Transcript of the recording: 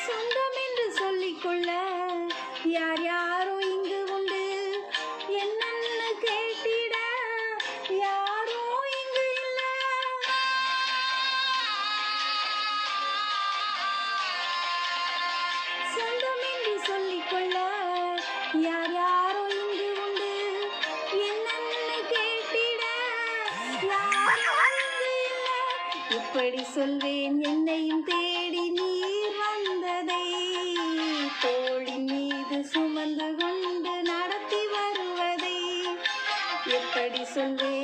சொந்தம் என்று சொல்லிக்கொள்ள யார் யாரோ இங்கு உண்டு, என்னன்னு கேட்டிட யாரோ இங்கு இல்ல. சொந்தம் என்று சொல்லிக்கொள்ள யார் யாரோ இங்கு உண்டு, என்னன்னு கேட்டிட யாரோ இங்கு இல்ல. இப்படி சொல்வேன் என்னையும் தேடி நீர் வந்ததை, தோளின் மீது சுமந்து கொண்டு நடத்தி வருவதை. எப்படி சொல்வேன்